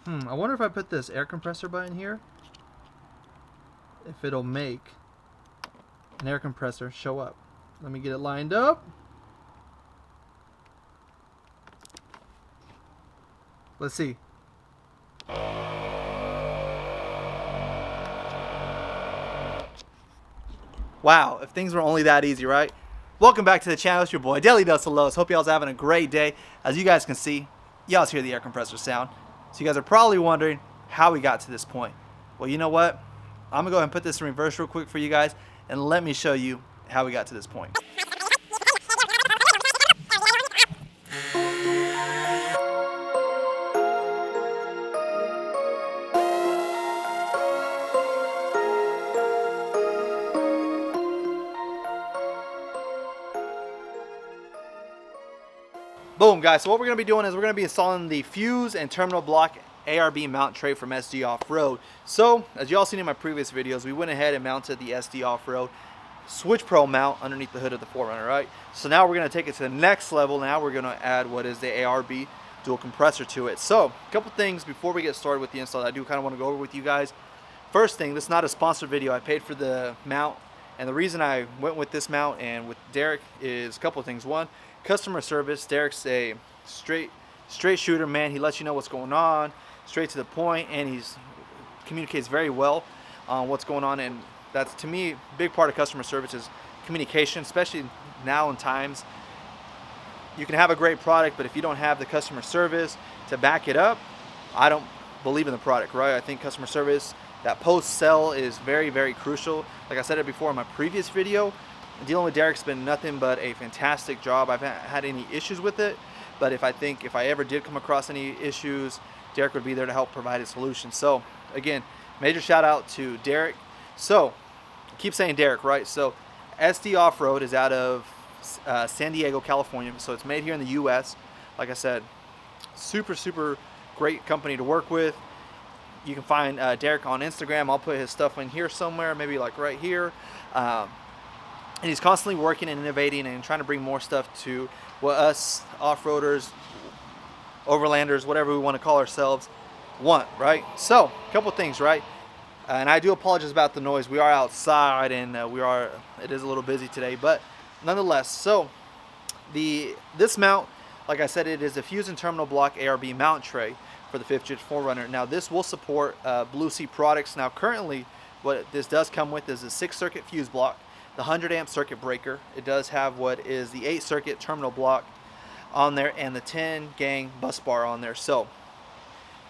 I wonder if I put this air compressor button here, if it'll make an air compressor show up. Let me get it lined up. Let's see. Wow, if things were only that easy, right? Welcome back to the channel. It's your boy, Daily Dose of Lows. Hope y'all's having a great day. As you guys can see, y'all's hear the air compressor sound. So you guys are probably wondering how we got to this point. Well, you know what? I'm gonna go ahead and put this in reverse real quick for you guys, and let me show you how we got to this point. Boom, guys, so what we're going to be doing is we're going to be installing the fuse and terminal block ARB mount tray from Sdoffroad. So, as y'all seen in my previous videos, we went ahead and mounted the Sdoffroad Switch Pro mount underneath the hood of the 4Runner, right? So now we're going to take it to the next level. Now we're going to add what is the ARB dual compressor to it. So, a couple things before we get started with the install that I do kind of want to go over with you guys. First thing, this is not a sponsored video. I paid for the mount, and the reason I went with this mount and with Derek is a couple of things. One, customer service. Derek's a straight shooter, man. He lets you know what's going on, straight to the point, and he's communicates very well on what's going on. And that's, to me, a big part of customer service is communication, especially now in times. You can have a great product, but if you don't have the customer service to back it up, I don't believe in the product, right? I think customer service, that post-sell, is very, very crucial. Like I said it before in my previous video, dealing with Derek's been nothing but a fantastic job. I've had any issues with it, but if I ever did come across any issues, Derek would be there to help provide a solution. So again, major shout out to Derek. So I keep saying Derek, right? So Sdoffroad is out of San Diego, California. So it's made here in the US. Like I said, super great company to work with. You can find Derek on Instagram. I'll put his stuff in here somewhere, maybe like right here. And he's constantly working and innovating and trying to bring more stuff to what us off-roaders, overlanders, whatever we want to call ourselves, want, right? So, a couple things, right? And I do apologize about the noise. We are outside, and it is a little busy today, but nonetheless. So, this mount, like I said, it is a fuse and terminal block ARB mount tray for the 5th Gen 4Runner. Now, this will support Blue Sea products. Now, currently, what this does come with is a 6-circuit fuse block, the 100 amp circuit breaker. It does have what is the 8-circuit terminal block on there, and the 10 gang bus bar on there. So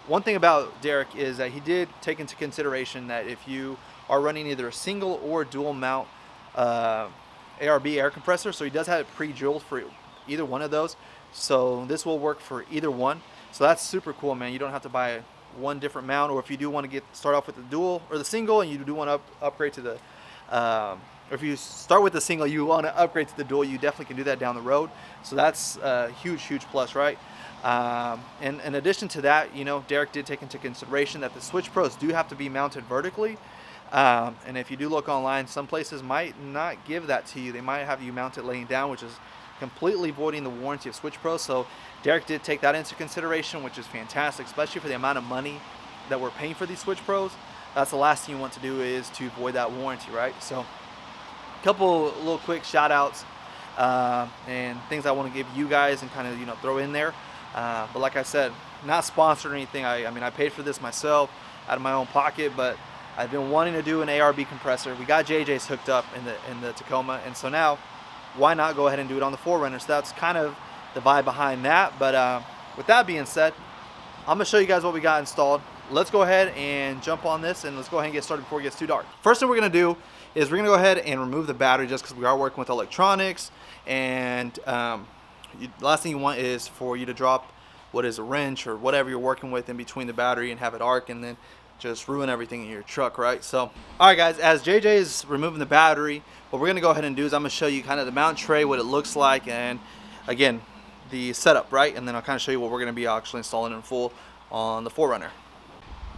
one thing about Derek is that he did take into consideration that if you are running either a single or dual mount ARB air compressor, so he does have it pre-drilled for either one of those, so this will work for either one. So that's super cool, man. You don't have to buy one different mount, or if you do want to start off with the dual or the single, and you do want to upgrade to the or if you start with the single, you want to upgrade to the dual, you definitely can do that down the road. So that's a huge plus, right? And in addition to that, you know, Derek did take into consideration that the Switch Pros do have to be mounted vertically. And if you do look online, some places might not give that to you. They might have you mount it laying down, which is completely voiding the warranty of Switch Pros. So Derek did take that into consideration, which is fantastic, especially for the amount of money that we're paying for these Switch Pros. That's the last thing you want to do, is to void that warranty, right? So couple little quick shout outs and things I want to give you guys and kind of, you know, throw in there, but like I said, not sponsored or anything. I mean, I paid for this myself out of my own pocket, but I've been wanting to do an ARB compressor. We got JJ's hooked up in the Tacoma, and so now why not go ahead and do it on the 4Runner? So that's kind of the vibe behind that. But with that being said, I'm gonna show you guys what we got installed. Let's go ahead and jump on this, and let's go ahead and get started before it gets too dark. First thing we're gonna do is we're gonna go ahead and remove the battery, just because we are working with electronics, and the last thing you want is for you to drop what is a wrench or whatever you're working with in between the battery and have it arc and then just ruin everything in your truck, right? So, all right guys, as JJ is removing the battery, what we're gonna go ahead and do is I'm gonna show you kind of the mount tray, what it looks like, and again, the setup, right? And then I'll kind of show you what we're gonna be actually installing in full on the 4Runner.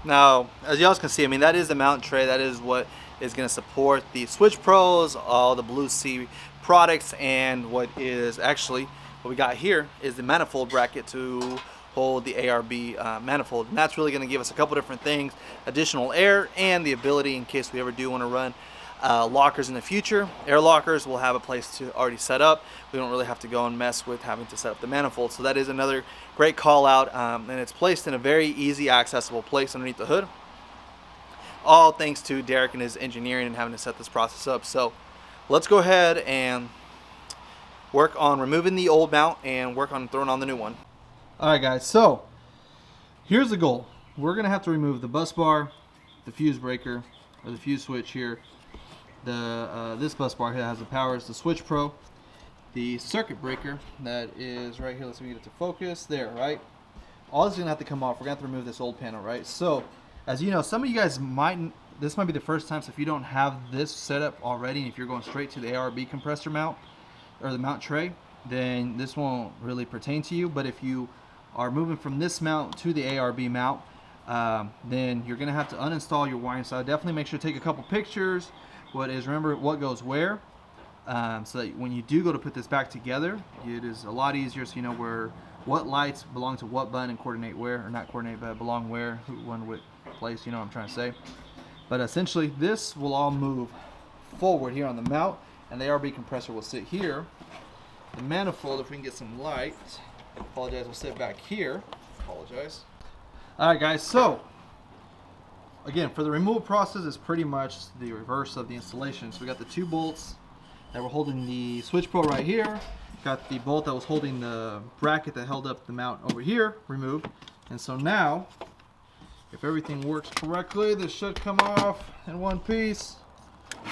Now, as y'all can see, I mean, that is the mount tray. That is what is going to support the Switch Pros, all the Blue Sea products, and what is actually, what we got here is the manifold bracket to hold the ARB manifold, and that's really going to give us a couple different things: additional air and the ability, in case we ever do want to run lockers in the future, air lockers, will have a place to already set up. We don't really have to go and mess with having to set up the manifold. So that is another great call out, and it's placed in a very easy accessible place underneath the hood, all thanks to Derek and his engineering and having to set this process up. So let's go ahead and work on removing the old mount and work on throwing on the new one. All right guys, so here's the goal. We're gonna have to remove the bus bar, the fuse breaker, or the fuse switch here, this bus bar here that has the power is the Switch Pro, the circuit breaker that is right here. Let's get it to focus there, right? All this is gonna have to come off. We're gonna have to remove this old panel, right? So as you know, some of you guys this might be the first time, so if you don't have this set up already, and if you're going straight to the ARB compressor mount or the mount tray, then this won't really pertain to you. But if you are moving from this mount to the ARB mount, then you're gonna have to uninstall your wiring. So I definitely make sure to take a couple pictures. Remember what goes where, so that when you do go to put this back together, it is a lot easier, so you know what lights belong to what button and coordinate where, or not coordinate, but belong where, one what place, you know what I'm trying to say. But essentially this will all move forward here on the mount, and the ARB compressor will sit here. The manifold, if we can get some light, apologize, will sit back here. Apologize. All right guys, so again, for the removal process is pretty much the reverse of the installation. So we got the 2 bolts that were holding the Switch Pro right here. Got the bolt that was holding the bracket that held up the mount over here removed. And so now, if everything works correctly, this should come off in one piece.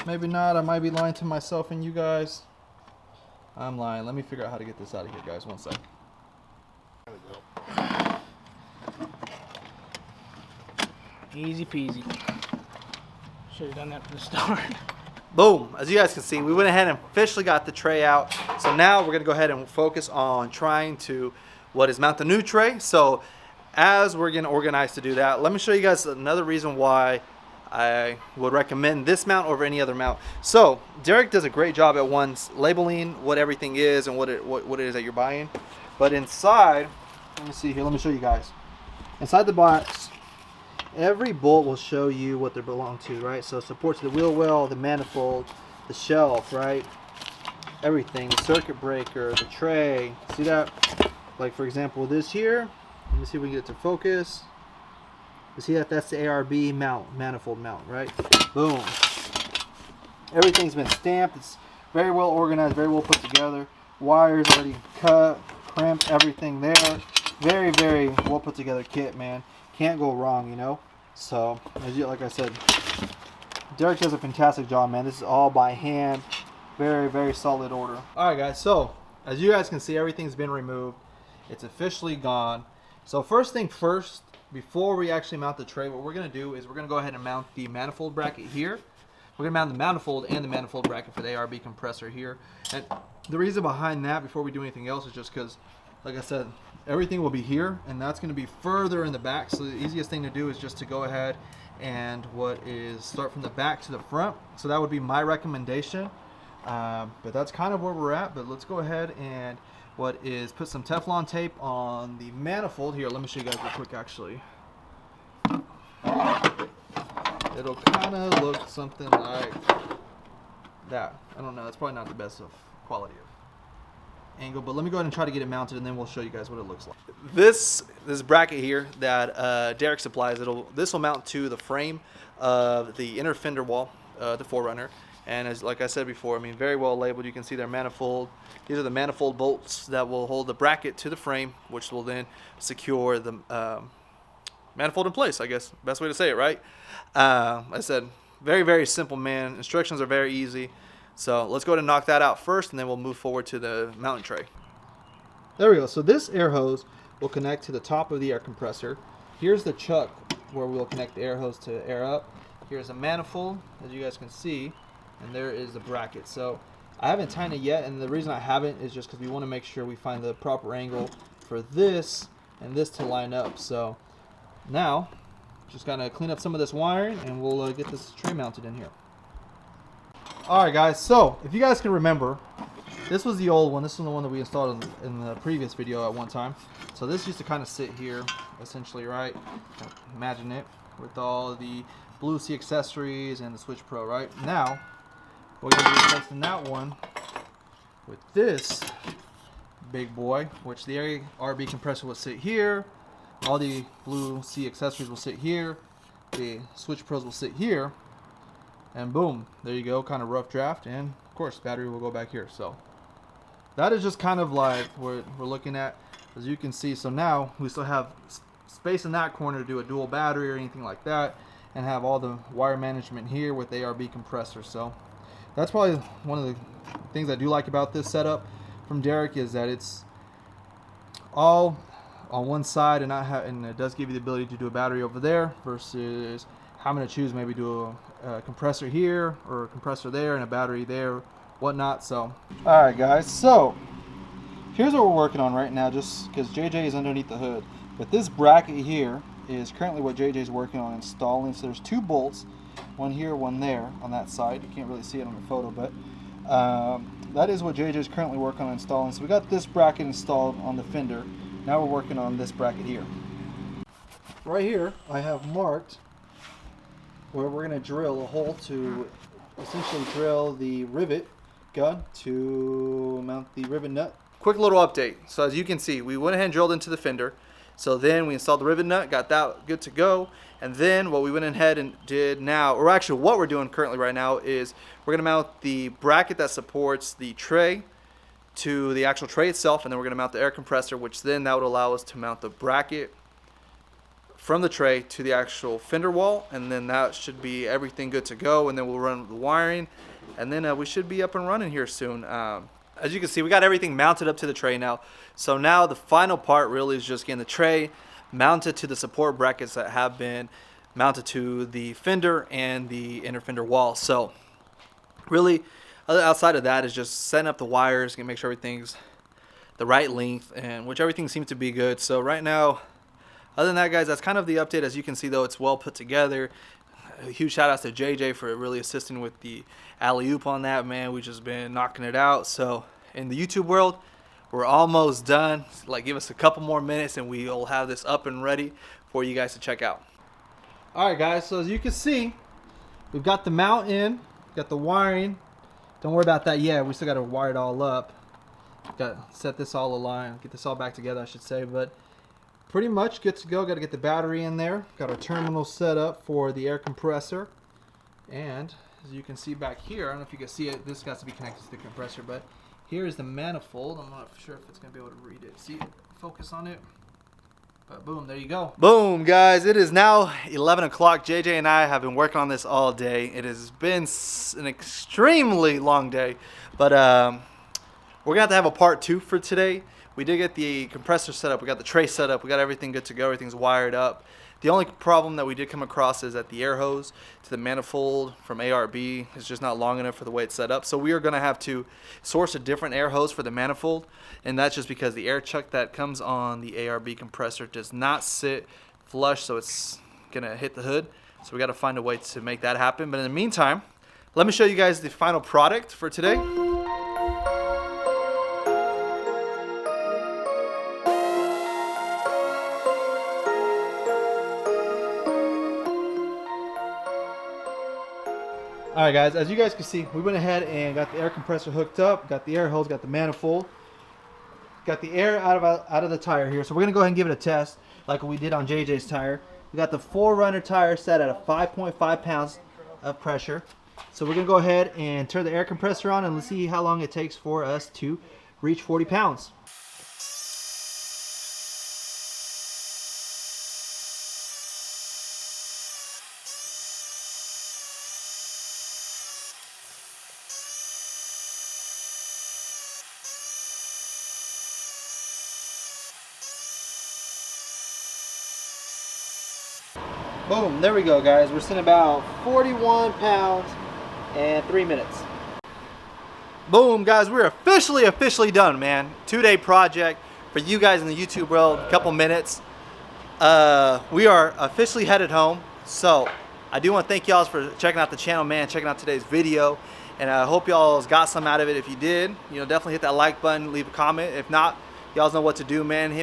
Maybe not. I might be lying to myself and you guys. I'm lying. Let me figure out how to get this out of here, guys. One sec. There we go. Easy peasy. Should have done that from the start. Boom. As you guys can see, we went ahead and officially got the tray out. So now we're going to go ahead and focus on trying to mount the new tray. So as we're getting organized to do that, let me show you guys another reason why I would recommend this mount over any other mount. So Derek does a great job at once labeling what everything is and what it is that you're buying. But inside, let me see here, let me show you guys. Inside the box, every bolt will show you what they belong to, right? So supports the wheel well, the manifold, the shelf, right? Everything, the circuit breaker, the tray. See that? Like for example, this here. Let me see if we can get it to focus. You see that? That's the ARB mount, manifold mount, right? Boom. Everything's been stamped. It's very well organized, very well put together. Wires already cut, crimped, everything there. Very, very well put together kit, man. Can't go wrong, you know. So like I said, Derek does a fantastic job, man. This is all by hand. Very, very solid order. All right, guys. So as you guys can see, everything's been removed. It's officially gone. So first thing first, before we actually mount the tray, what we're going to do is we're going to go ahead and mount the manifold bracket here. We're going to mount the manifold and the manifold bracket for the ARB compressor here. And the reason behind that, before we do anything else, is just because, like I said, everything will be here, and that's going to be further in the back. So the easiest thing to do is just to go ahead and start from the back to the front. So that would be my recommendation. But that's kind of where we're at. But let's go ahead and put some Teflon tape on the manifold. Here, let me show you guys real quick actually. It'll kind of look something like that. I don't know, it's probably not the best of quality of angle, but let me go ahead and try to get it mounted, and then we'll show you guys what it looks like. This bracket here that Derek supplies, this will mount to the frame of the inner fender wall, the 4Runner. And like I said before, I mean, very well labeled. You can see their manifold. These are the manifold bolts that will hold the bracket to the frame, which will then secure the manifold in place, I guess. Best way to say it, right? Like I said, very, very simple, man. Instructions are very easy. So let's go ahead and knock that out first, and then we'll move forward to the mounting tray. There we go. So this air hose will connect to the top of the air compressor. Here's the chuck where we'll connect the air hose to air up. Here's a manifold, as you guys can see. And there is the bracket. So I haven't tightened it yet, and the reason I haven't is just because we want to make sure we find the proper angle for this and this to line up. So now just gotta clean up some of this wiring, and we'll get this tray mounted in here. Alright guys, so if you guys can remember, This was the old one. This is the one that we installed in the previous video at one time. So this used to kind of sit here, essentially, right? Imagine it with all the Blue Sea accessories and the Switch Pro, right? Now, we're going to be replacing that one with this big boy, which the ARB compressor will sit here. All the Blue Sea accessories will sit here. The Switch Pros will sit here. And boom, there you go, kind of rough draft. And of course, battery will go back here. So that is just kind of like what we're looking at, as you can see. So now we still have space in that corner to do a dual battery or anything like that, and have all the wire management here with the ARB compressor. So that's probably one of the things I do like about this setup from Derek, is that it's all on one side, and and it does give you the ability to do a battery over there, versus having to choose maybe do a compressor here or a compressor there and a battery there, whatnot. So all right guys, so here's what we're working on right now, just because JJ is underneath the hood. But this bracket here is currently what JJ is working on installing. So there's 2 bolts, one here, one there on that side. You can't really see it on the photo, but that is what JJ is currently working on installing. So we got this bracket installed on the fender. Now we're working on this bracket here. Right here I have marked where we're going to drill a hole to essentially drill the rivet gun to mount the rivet nut. Quick little update. So as you can see, we went ahead and drilled into the fender. So then we installed the rivet nut, got that good to go. And then what we went ahead and did now, or actually what we're doing currently right now, is we're going to mount the bracket that supports the tray to the actual tray itself, and then we're going to mount the air compressor, which then that would allow us to mount the bracket from the tray to the actual fender wall, and then that should be everything good to go. And then we'll run the wiring, and then we should be up and running here soon. As you can see, we got everything mounted up to the tray now. So now the final part really is just getting the tray mounted to the support brackets that have been mounted to the fender and the inner fender wall. So really, outside of that is just setting up the wires and make sure everything's the right length, and which everything seems to be good. So right now, other than that, guys, that's kind of the update. As you can see, though, it's well put together. A huge shout out to JJ for really assisting with the alley-oop on that, man. We've just been knocking it out. So in the YouTube world, we're almost done. Like, give us a couple more minutes and we'll have this up and ready for you guys to check out. All right, guys, so as you can see, we've got the mount in, got the wiring. Don't worry about that yet. We still got to wire it all up. Got to set this all aligned, get this all back together, I should say. But pretty much good to go. Got to get the battery in there. Got our terminal set up for the air compressor. And as you can see back here, I don't know if you can see it, this has to be connected to the compressor, but here is the manifold. I'm not sure if it's going to be able to read it. See, focus on it. But boom, there you go. Boom, guys. It is now 11 o'clock. JJ and I have been working on this all day. It has been an extremely long day. But we're going to have a part 2 for today. We did get the compressor set up. We got the tray set up. We got everything good to go. Everything's wired up. The only problem that we did come across is that the air hose to the manifold from ARB is just not long enough for the way it's set up. So we are going to have to source a different air hose for the manifold, and that's just because the air chuck that comes on the ARB compressor does not sit flush, so it's going to hit the hood. So we got to find a way to make that happen. But in the meantime, let me show you guys the final product for today. Alright guys, as you guys can see, we went ahead and got the air compressor hooked up, got the air hose, got the manifold, got the air out of the tire here. So we're going to go ahead and give it a test like we did on JJ's tire. We got the 4Runner tire set at a 5.5 pounds of pressure. So we're going to go ahead and turn the air compressor on and let's see how long it takes for us to reach 40 pounds. Boom, there we go guys. We're sitting about 41 pounds and 3 minutes. Boom guys, we're officially done, man. 2-day project for you guys in the YouTube world, a couple minutes. We are officially headed home. So I do want to thank y'all for checking out the channel, man, checking out today's video. And I hope y'all got some out of it. If you did, you know, definitely hit that like button, leave a comment. If not, y'all know what to do, man.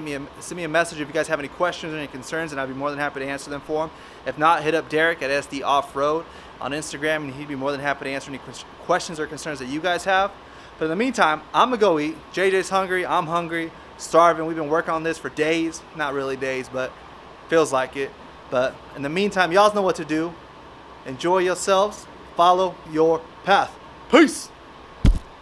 Send me a message if you guys have any questions or any concerns, and I'd be more than happy to answer them for them. If not, hit up Derek at SD Off-Road on Instagram, and he'd be more than happy to answer any questions or concerns that you guys have. But in the meantime, I'm gonna go eat. JJ's hungry, I'm hungry, starving. We've been working on this for days. Not really days, but feels like it. But in the meantime, y'all know what to do. Enjoy yourselves. Follow your path. Peace.